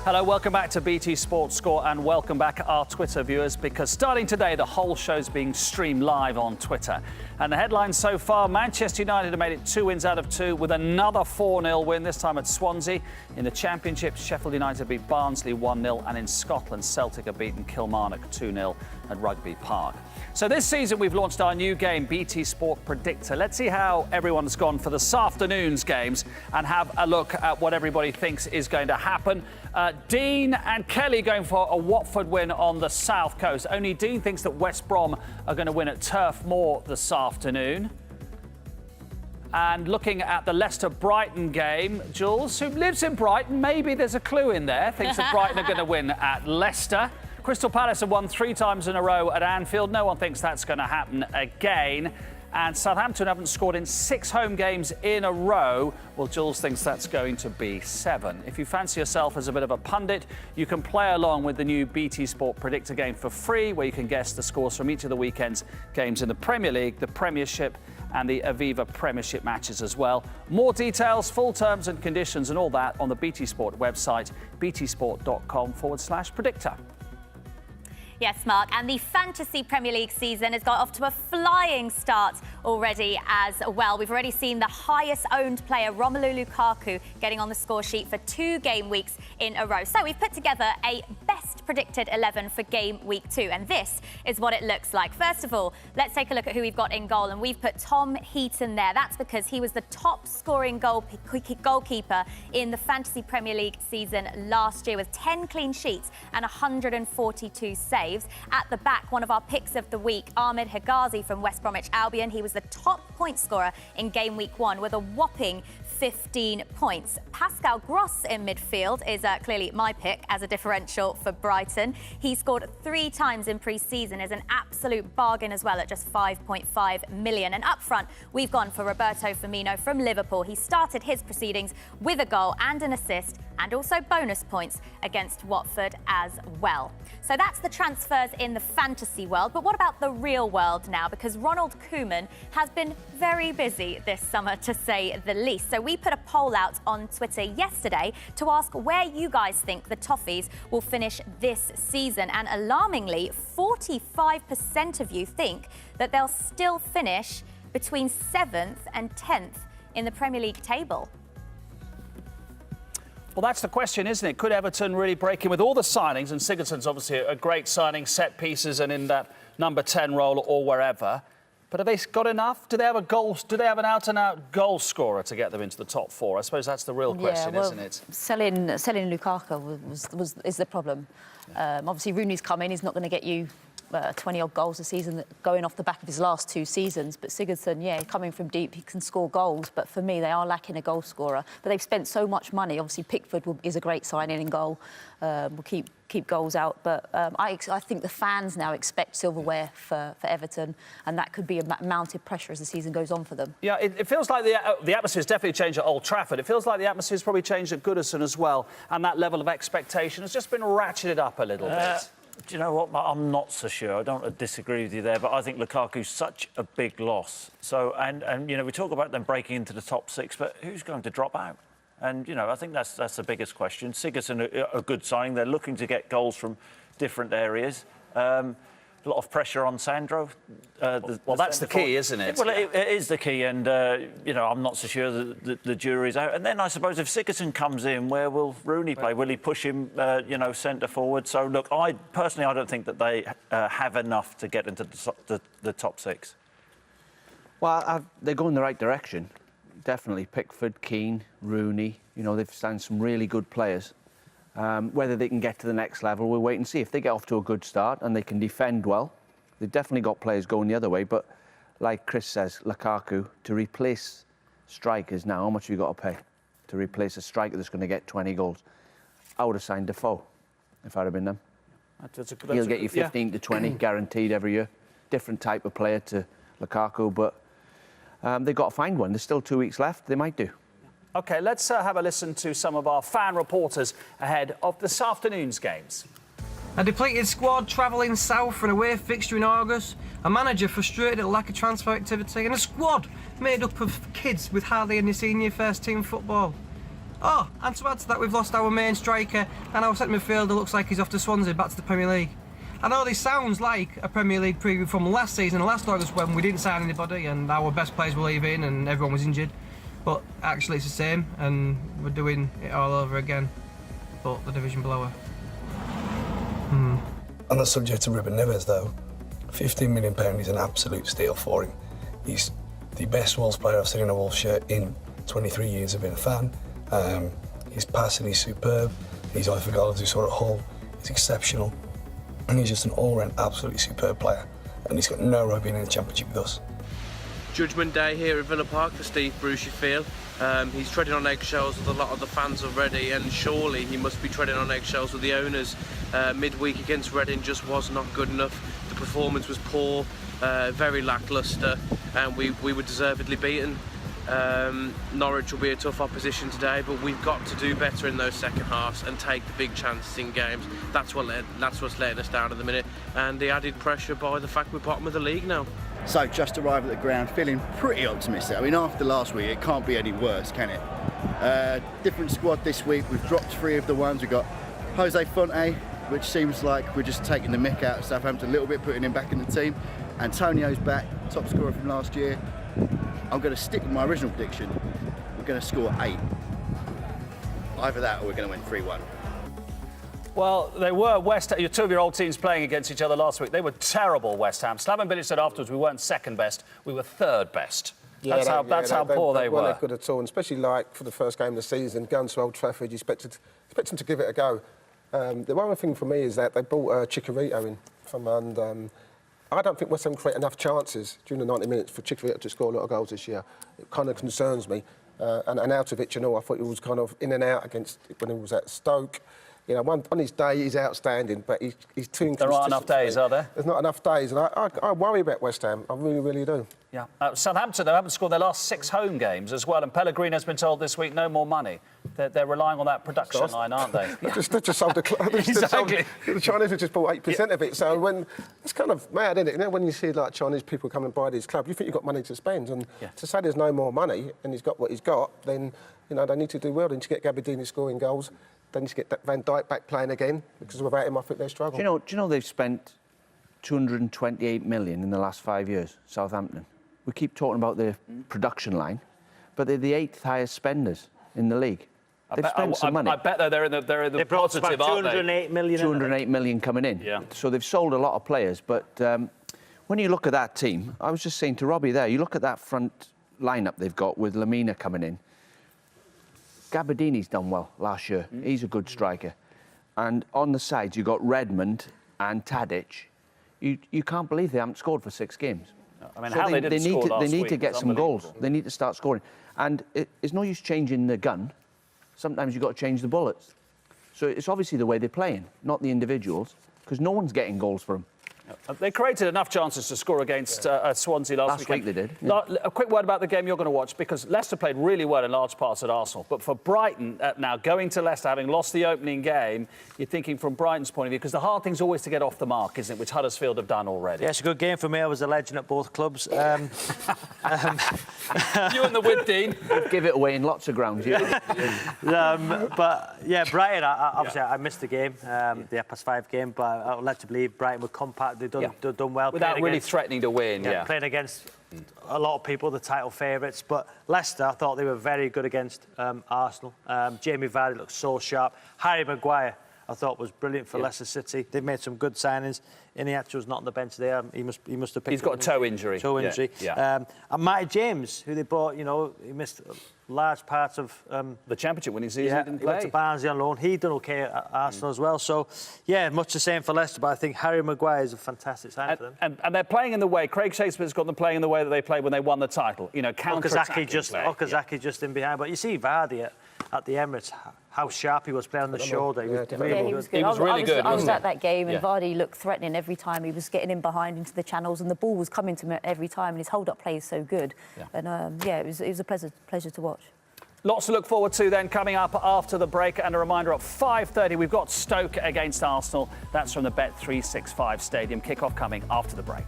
Hello, welcome back to BT Sports Score and welcome back our Twitter viewers, because starting today the whole show's being streamed live on Twitter. And the headlines so far: Manchester United have made it 2 wins out of 2 with another 4-0 win, this time at Swansea. In the Championship, Sheffield United beat Barnsley 1-0, and in Scotland, Celtic have beaten Kilmarnock 2-0 at Rugby Park. So this season we've launched our new game, BT Sport Predictor. Let's see how everyone's gone for this afternoon's games and have a look at what everybody thinks is going to happen. Dean and Kelly going for a Watford win on the South Coast. Only Dean thinks that West Brom are going to win at Turf Moor this afternoon. And looking at the Leicester-Brighton game, Jules, who lives in Brighton, maybe there's a clue in there, thinks that Brighton are going to win at Leicester. Crystal Palace have won 3 times in a row at Anfield. No one thinks that's going to happen again. And Southampton haven't scored in 6 home games in a row. Well, Jules thinks that's going to be 7. If you fancy yourself as a bit of a pundit, you can play along with the new BT Sport Predictor game for free, where you can guess the scores from each of the weekend's games in the Premier League, the Premiership and the Aviva Premiership matches as well. More details, full terms and conditions and all that on the BT Sport website, btsport.com/predictor. Yes, Mark, and the Fantasy Premier League season has got off to a flying start already as well. We've already seen the highest owned player, Romelu Lukaku, getting on the score sheet for 2 game weeks in a row. So we've put together a best predicted 11 for game week 2, and this is what it looks like. First of all, let's take a look at who we've got in goal, and we've put Tom Heaton there. That's because he was the top scoring goalkeeper in the Fantasy Premier League season last year with 10 clean sheets and 142 saves. At the back, one of our picks of the week, Ahmed Hegazi from West Bromwich Albion. He was the top point scorer in game week 1 with a whopping 15 points. Pascal Gross in midfield is clearly my pick as a differential for Brighton. He scored 3 times in pre-season, is an absolute bargain as well at just 5.5 million. And up front, we've gone for Roberto Firmino from Liverpool. He started his proceedings with a goal and an assist, and also bonus points against Watford as well. So that's the transfers in the fantasy world. But what about the real world now? Because Ronald Koeman has been very busy this summer, to say the least. So we put a poll out on Twitter yesterday to ask where you guys think the Toffees will finish this season. And alarmingly, 45% of you think that they'll still finish between 7th and 10th in the Premier League table. Well, that's the question, isn't it? Could Everton really break in with all the signings? And Sigurdsson's obviously a great signing, set pieces and in that number 10 role or wherever. But have they got enough? Do they have a goal? Do they have an out-and-out goal scorer to get them into the top 4? I suppose that's the real question, isn't it? Selling Lukaku is the problem. Obviously, Rooney's come in. He's not going to get you 20-odd goals a season going off the back of his last 2 seasons. But Sigurdsson, yeah, coming from deep, he can score goals. But for me, they are lacking a goal scorer. But they've spent so much money. Obviously, Pickford is a great signing in goal. Will keep goals out. But I think the fans now expect silverware for Everton, and that could be a mounted pressure as the season goes on for them. Yeah, it feels like the atmosphere's definitely changed at Old Trafford. It feels like the atmosphere's probably changed at Goodison as well, and that level of expectation has just been ratcheted up a little bit. Do you know what? I'm not so sure. I don't disagree with you there, but I think Lukaku's such a big loss. So, and you know, we talk about them breaking into the top 6, but who's going to drop out? And, you know, I think that's the biggest question. Sigurdsson, a good signing. They're looking to get goals from different areas. A lot of pressure on Sandro. Well, that's the key, isn't it? Well, it is the key, and, you know, I'm not so sure that the jury's out. And then I suppose if Sigurdsson comes in, where will Rooney play? Will he push him, you know, centre forward? So, look, I don't think that they have enough to get into the top 6. Well, they're going the right direction. Definitely. Pickford, Keane, Rooney. You know, they've signed some really good players. Whether they can get to the next level, we'll wait and see. If they get off to a good start and they can defend well, they've definitely got players going the other way. But like Chris says, Lukaku, to replace strikers now, how much have you got to pay to replace a striker that's going to get 20 goals? I would have signed Defoe if I'd have been them. He'll get you 15 to 20 guaranteed every year. Different type of player to Lukaku, but they've got to find one. There's still 2 weeks left. They might do. OK, let's have a listen to some of our fan reporters ahead of this afternoon's games. A depleted squad travelling south for an away fixture in August, a manager frustrated at lack of transfer activity, and a squad made up of kids with hardly any senior first-team football. Oh, and to add to that, we've lost our main striker, and our centre midfielder looks like he's off to Swansea, back to the Premier League. I know this sounds like a Premier League preview from last season, last August, when we didn't sign anybody and our best players were leaving and everyone was injured. But actually it's the same, and we're doing it all over again, but the division below her. On the subject of Ruben Neves, though, £15 million is an absolute steal for him. He's the best Wolves player I've seen in a Wolves shirt in 23 years of being a fan. His passing is superb. His eye for goal, as we saw at Hull, is exceptional. And he's just an all-round absolutely superb player. And he's got no right being in the Championship with us. Judgment Day here at Villa Park for Steve Bruce, you feel. He's treading on eggshells with a lot of the fans already, and surely he must be treading on eggshells with the owners. Midweek against Reading just was not good enough. The performance was poor, very lacklustre, and we were deservedly beaten. Norwich will be a tough opposition today, but we've got to do better in those second halves and take the big chances in games. That's what's letting us down at the minute, and the added pressure by the fact we're bottom of the league now. So just arrived at the ground, feeling pretty optimistic. I mean, after last week, it can't be any worse, can it? Different squad this week. We've dropped 3 of the ones. We've got Jose Fonte, which seems like we're just taking the mick out of Southampton a little bit, putting him back in the team. Antonio's back, top scorer from last year. I'm going to stick with my original prediction. We're going to score 8. Either that or we're going to win 3-1. Well, they were your 2 of your old teams playing against each other last week. They were terrible, West Ham. Slaven Bilic said afterwards we weren't second best, we were third best. That's how poor they were. They weren't good at all, and especially like for the first game of the season, going to Old Trafford, you expect them to give it a go. The one thing for me is that they brought Chicharito in from, and I don't think West Ham create enough chances during the 90 minutes for Chicharito to score a lot of goals this year. It kind of concerns me. And Arnautovic, I thought he was kind of in and out against when he was at Stoke. You know, on his day, he's outstanding, but he's too inconsistent. There aren't enough days, are there? There's not enough days, and I worry about West Ham. I really, really do. Yeah. Southampton, they haven't scored their last 6 home games as well, and Pellegrino has been told this week no more money. They're relying on that production line, aren't they? They just sold the club. Exactly. The Chinese have just bought 8% of it. So it's kind of mad, isn't it? You know, when you see like Chinese people come and buy these clubs, you think you've got money to spend, and to say there's no more money and he's got what he's got, then they need to do well. They need to get Gabbiadini scoring goals. They need to get Van Dijk back playing again, because without him, I think they struggle. Do you know they've spent 228 million in the last 5 years, Southampton? We keep talking about their production line, but they're the 8th highest spenders in the league. They've spent some money. I bet they're in the They brought positive, about aren't they? 208 million. 208 million coming in. Yeah. So they've sold a lot of players, but when you look at that team, I was just saying to Robbie there, you look at that front lineup they've got with Lamina coming in. Gabbiadini's done well last year. He's a good striker. And on the sides, you've got Redmond and Tadic. You can't believe they haven't scored for 6 games. I mean, how they didn't score last week. They need to get was some goals. unbelievable. They need to start scoring. And it's no use changing the gun. Sometimes you've got to change the bullets. So it's obviously the way they're playing, not the individuals, because no one's getting goals for them. They created enough chances to score against Swansea last week weekend. they did. A quick word about the game you're going to watch, because Leicester played really well in large parts at Arsenal. But for Brighton, now going to Leicester, having lost the opening game, you're thinking from Brighton's point of view, because the hard thing's always to get off the mark, isn't it, which Huddersfield have done already. Yeah, it's a good game for me. I was a legend at both clubs. You and the Wid Dean. Give it away in lots of grounds. But, yeah, Brighton, obviously, I missed the game, the +5 game, but I would like to believe Brighton were compact. They've done well. Without really threatening to win, playing against a lot of people, the title favourites. But Leicester, I thought they were very good against Arsenal. Jamie Vardy looked so sharp. Harry Maguire, I thought, was brilliant for Leicester City. They've made some good signings. Iheanacho was not on the bench there. He must have picked. He's got a toe injury. And Matty James, who they bought, he missed large parts of the Championship winning season. He didn't he went play. to Barnsley on loan. He done okay at Arsenal as well. So, yeah, much the same for Leicester. But I think Harry Maguire is a fantastic sign for them. And they're playing in the way. Craig Shakespeare's got them playing in the way that they played when they won the title. Counter-attacking play. Okazaki just in behind. But you see Vardy at the Emirates, how sharp he was playing on the shoulder. He was really good. He was really good. I was at that game, and Vardy looked threatening every time. He was getting in behind into the channels, and the ball was coming to him every time. And his hold-up play is so good. And it was a pleasure to watch. Lots to look forward to then coming up after the break. And a reminder, at 5:30, we've got Stoke against Arsenal. That's from the Bet365 Stadium. Kick-off coming after the break.